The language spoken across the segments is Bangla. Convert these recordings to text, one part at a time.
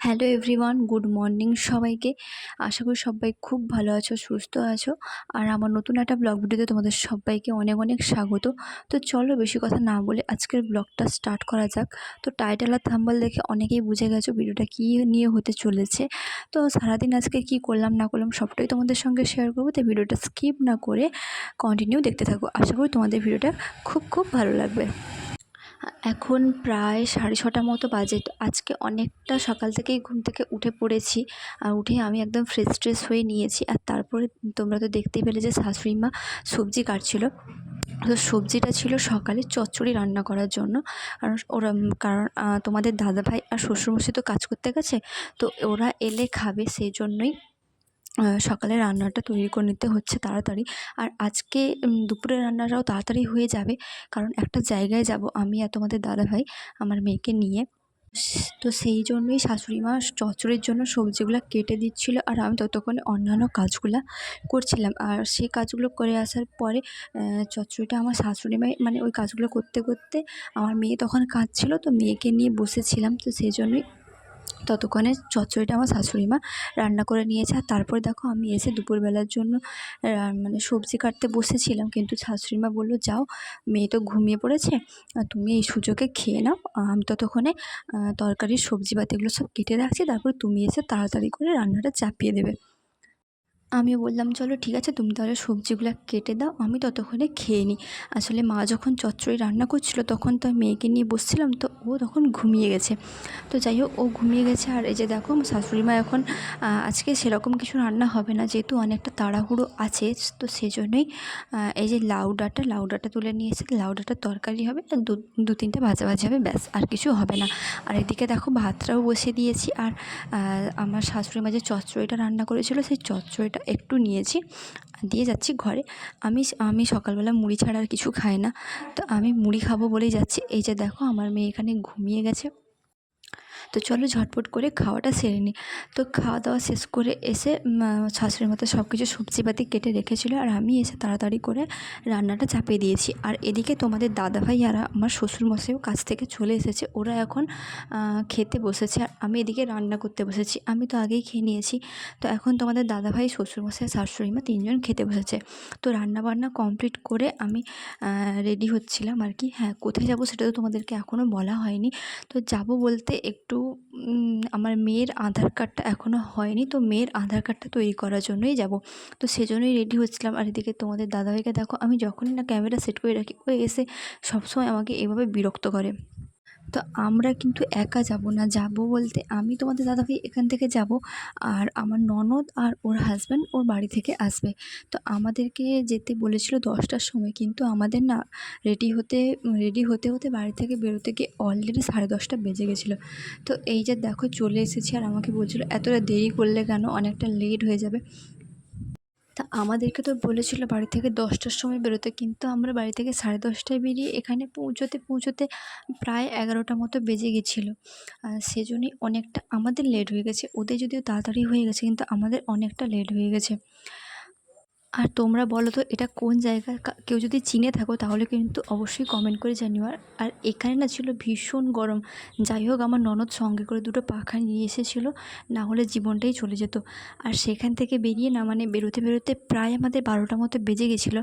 হ্যালো এভরিওয়ান, গুড মর্নিং সবাইকে। আশা করি সবাই খুব ভালো আছো, সুস্থ আছো। আর আমার নতুন একটা ব্লগ ভিডিওতে তোমাদের সবাইকে অনেক অনেক স্বাগত। তো চলো বেশি কথা না বলে আজকের ব্লগটা স্টার্ট করা যাক। তো টাইটেল আর থাম্বনেল দেখে অনেকেই বুঝে গেছো ভিডিওটা কী নিয়ে হতে চলেছে। তো সারাদিন আজকে কি করলাম না করলাম সবটাই তোমাদের সঙ্গে শেয়ার করবো। তো ভিডিওটা স্কিপ না করে কন্টিনিউ দেখতে থাকো। আশা করি তোমাদের ভিডিওটা খুব খুব ভালো লাগবে। এখন প্রায় 6:30 মতো বাজে। আজকে অনেকটা সকাল থেকেই ঘুম থেকে উঠে পড়েছি। আর উঠে আমি একদম ফ্রেশ হয়ে নিয়েছি। আর তারপরে তোমরা তো দেখতেই পেলে যে শাশুড়ি মা সবজি কাটছিল। তো সবজিটা ছিল সকালে চচ্চড়ি রান্না করার জন্য। আর ওরা কারণ তোমাদের দাদাভাই আর শ্বশুরমশাই তো কাজ করতে গেছে, তো ওরা এলে খাবে, সেই জন্যই সকালে রান্নাটা তৈরি করে নিতে হচ্ছে তাড়াতাড়ি। আর আজকে দুপুরের রান্নাটাও তাড়াতাড়ি হয়ে যাবে, কারণ একটা জায়গায় যাব আমি আর তোমাদের দাদাভাই আমার মেয়েকে নিয়ে। তো সেই জন্যই শাশুড়ি মা চচ্চড়ির জন্য সবজিগুলো কেটে দিচ্ছিল, আর আমি ততক্ষণে অন্যান্য কাজগুলো করছিলাম। আর সেই কাজগুলো করে আসার পরে চচ্চড়িটা আমার শাশুড়ি মা মানে ওই কাজগুলো করতে করতে আমার মেয়ে তখন কাঁদছিল, তো মেয়েকে নিয়ে বসেছিলাম। তো সেই জন্যই ততক্ষণে চচ্চড়িটা আমার শাশুড়ি মা রান্না করে নিয়েছে। আর তারপরে দেখো আমি এসে দুপুরবেলার জন্য মানে সবজি কাটতে বসেছিলাম, কিন্তু শাশুড়ি মা বললো, যাও, মেয়ে তো ঘুমিয়ে পড়েছে, তুমি এই সুযোগে খেয়ে নাও, আমি ততক্ষণে তরকারির সবজিপাতিগুলো সব কেটে রাখছি, তারপর তুমি এসে তাড়াতাড়ি করে রান্নাটা চাপিয়ে দেবে। আমিও বললাম, চলো ঠিক আছে, তুমি তাহলে সবজিগুলো কেটে দাও, আমি ততক্ষণে খেয়ে নিই। আসলে মা যখন চচ্চড়ি রান্না করছিল তখন তো মেয়েকে নিয়ে বসছিলাম, তো ও তখন ঘুমিয়ে গেছে। তো যাই হোক, ও ঘুমিয়ে গেছে। আর এই যে দেখো শাশুড়ি মা এখন আজকে সেরকম কিছু রান্না হবে না, যেহেতু অনেকটা তাড়াহুড়ো আছে, তো সেজন্যই এই যে লাউ ডাঁটা তুলে নিয়ে এসে লাউ ডাঁটার তরকারি হবে, আর দু তিনটে ভাজা হবে, ব্যাস, আর কিছু হবে না। আর এদিকে দেখো ভাতটাও বসিয়ে দিয়েছি। আর আমার শাশুড়ি মা যে চচ্চড়িটা রান্না করেছিল সেই চচ্চড়িটা একটু নিয়েছি, দিয়ে যাচ্ছি ঘরে। আমি সকালবেলা মুড়ি ছাড়া আর কিছু খাই না, তো আমি মুড়ি খাবো বলেই যাচ্ছি। এই যে দেখো আমার মেয়ে এখানে ঘুমিয়ে গেছে। তো চলো ঝটপট করে খাওয়াটা সেরে নিই। তো খাওয়া দাওয়া শেষ করে এসে শাশুড়ির মতো সব কিছু সবজিপাতি কেটে রেখেছিলো, আর আমি এসে তাড়াতাড়ি করে রান্নাটা চাপিয়ে দিয়েছি। আর এদিকে তোমাদের দাদাভাই আর আমার শ্বশুরমশাইও কাছ থেকে চলে এসেছে, ওরা এখন খেতে বসেছে, আর আমি এদিকে রান্না করতে বসেছি। আমি তো আগেই খেয়ে নিয়েছি। তো এখন তোমাদের দাদাভাই, শ্বশুরমশাই, শাশুড়ি মা তিনজন খেতে বসেছে। তো রান্নাবান্না কমপ্লিট করে আমি রেডি হচ্ছিলাম আর কি। হ্যাঁ, কোথায় যাব সেটা তো তোমাদেরকে এখনও বলা হয়নি। তো যাব বলতে একটু আমার মেয়ের আধার কার্ডটা এখনও হয়নি, তো মেয়ের আধার কার্ডটা তৈরি করার জন্যই যাব। তো সেজন্যই রেডি হচ্ছিলাম। আর এদিকে তোমাদের দাদাভাইকে দেখো, আমি যখনই না ক্যামেরা সেট করে রাখি, ও এসে সবসময় আমাকে এভাবে বিরক্ত করে। তো আমরা কিন্তু একা যাব না, যাব বলতে আমি তোমাদের দাদাভাই এখান থেকে যাব, আর আমার ননদ আর ওর হাজব্যান্ড ওর বাড়ি থেকে আসবে। তো আমাদেরকে যেতে বলেছিল 10টার সময়, কিন্তু আমাদের না রেডি হতে বাড়ি থেকে বেরোতে গিয়ে অলরেডি 10:30 বেজে গেছিলো। তো এই যে দেখো চলে এসেছি, আর আমাকে বলছিলো এতটা দেরি করলে কেন, অনেকটা লেট হয়ে যাবে। তা আমাদেরকে তো বলেছিল বাড়ি থেকে 10টার সময় বেরোতে, কিন্তু আমরা বাড়ি থেকে 10:30টায় বেরিয়ে এখানে পৌঁছোতে প্রায় 11টা মতো বেজে গেছিলো। সেজন্যই অনেকটা আমাদের লেট হয়ে গেছে। ওদের যদিও তাড়াতাড়ি হয়ে গেছে, কিন্তু আমাদের অনেকটা লেট হয়ে গেছে। আর তোমরা বলো তো এটা কোন জায়গা? কেউ যদি চিনে থাকো তাহলে কিন্তু অবশ্যই কমেন্ট করে জানিও। আর এখানে না ছিল ভীষণ গরম। যাই হোক, আমার ননদ সঙ্গে করে দুটো পাখা নিয়ে এসেছিলো, না হলে জীবনটাই চলে যেত। আর সেখান থেকে বেরিয়ে না মানে বেরোতে প্রায় আমাদের 12টা মতো বেজে গেছিলো।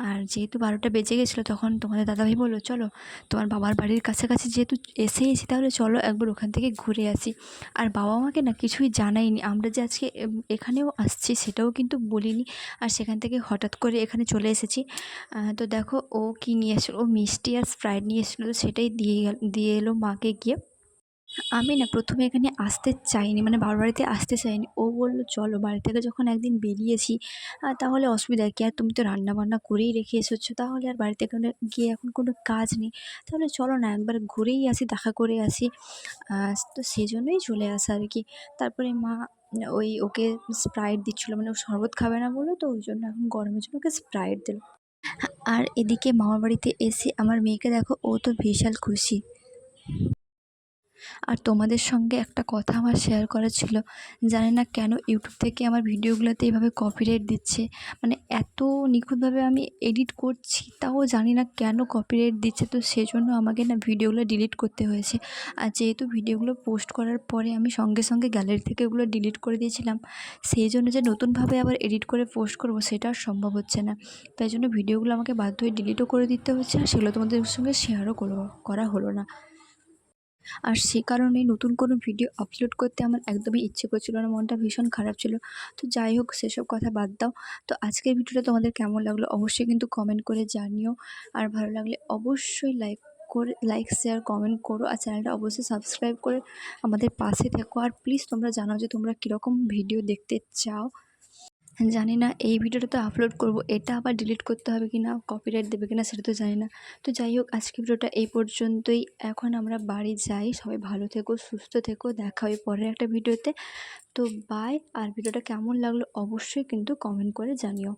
আর যেহেতু 12টা বেজে গেছিলো, তখন তোমাদের দাদাভাই বললো, চলো, তোমার বাবার বাড়ির কাছাকাছি যেহেতু এসেইছি, তাহলে চলো একবার ওখান থেকে ঘুরে আসি। আর বাবা মাকে না কিছুই জানাইনি আমরা যে আজকে এখানেও আসছি, সেটাও কিন্তু বলিনি। আর সেখান থেকে হঠাৎ করে এখানে চলে এসেছি। তো দেখো ও কী নিয়ে এসেছিলো, ও মিষ্টি আর স্প্রাইট নিয়ে এসেছিলো, তো সেটাই দিয়ে এলো মাকে গিয়ে। আমি না প্রথমে এখানে আসতে চাইনি, মানে বাবার বাড়িতে আসতে চাইনি। ও বললো, চলো, বাড়ি থেকে যখন একদিন বেরিয়েছি তাহলে অসুবিধা কী, আর তুমি তো রান্না বান্না করেই রেখে এসেছো, তাহলে আর বাড়িতে গিয়ে এখন কোনো কাজ নেই, তাহলে চলো না একবার ঘুরেই আসি, দেখা করে আসি। তো সেজন্যই চলে আসা আর কি। তারপরে মা ওকে স্প্রাইট দিচ্ছিলো, মানে ও শরবত খাবে না বললো, তো ওই জন্য এখন গরমের জন্য ওকে স্প্রাইট দিল। আর এদিকে মামার বাড়িতে এসে আমার মেয়েকে দেখো, ও তো বিশাল খুশি। আর তোমাদের সঙ্গে একটা কথা আমার শেয়ার করার ছিল। জানি না কেন ইউটিউব থেকে আমার ভিডিওগুলোতে এইভাবে কপিরাইট দিচ্ছে। মানে এত নিখুঁতভাবে আমি এডিট করছি, তাও জানি না কেন কপিরাইট দিচ্ছে। তো সেজন্য আমাকে না ভিডিওগুলো ডিলিট করতে হয়েছে। আর যেহেতু ভিডিওগুলো পোস্ট করার পরে আমি সঙ্গে সঙ্গে গ্যালারি থেকে ওগুলো ডিলিট করে দিয়েছিলাম, সেই জন্য যে নতুনভাবে আবার এডিট করে পোস্ট করব সেটা আর সম্ভব হচ্ছে না। তাই জন্য ভিডিওগুলো আমাকে বাধ্য হয়ে ডিলিটও করে দিতে হচ্ছে, আর সেগুলো তোমাদের সঙ্গে শেয়ারও করা হলো না। আর সে কারণেই নতুন কোনো ভিডিও আপলোড করতে আমার একদমই ইচ্ছে করছিল না, মনটা ভীষণ খারাপ ছিল। তো যাই হোক, সেসব কথা বাদ দাও। তো আজকের ভিডিওটা তোমাদের কেমন লাগলো অবশ্যই কিন্তু কমেন্ট করে জানিও। আর ভালো লাগলে অবশ্যই লাইক শেয়ার কমেন্ট করো, আর চ্যানেলটা অবশ্যই সাবস্ক্রাইব করে আমাদের পাশে থেকো। আর প্লিজ তোমরা জানাও যে তোমরা কীরকম ভিডিও দেখতে চাও। জানি না এই ভিডিওটা তো আপলোড করব, এটা আবার ডিলিট করতে হবে কি না, কপিরাইট দেবে কিনা সেটা তো জানি না। তো যাই হোক, আজকের ভিডিওটা এই পর্যন্তই। এখন আমরা বাড়ি যাই। সবাই ভালো থেকো, সুস্থ থেকো, দেখা হবে পরের একটা ভিডিওতে। তো বাই। আর ভিডিওটা কেমন লাগলো অবশ্যই কিন্তু কমেন্ট করে জানিও।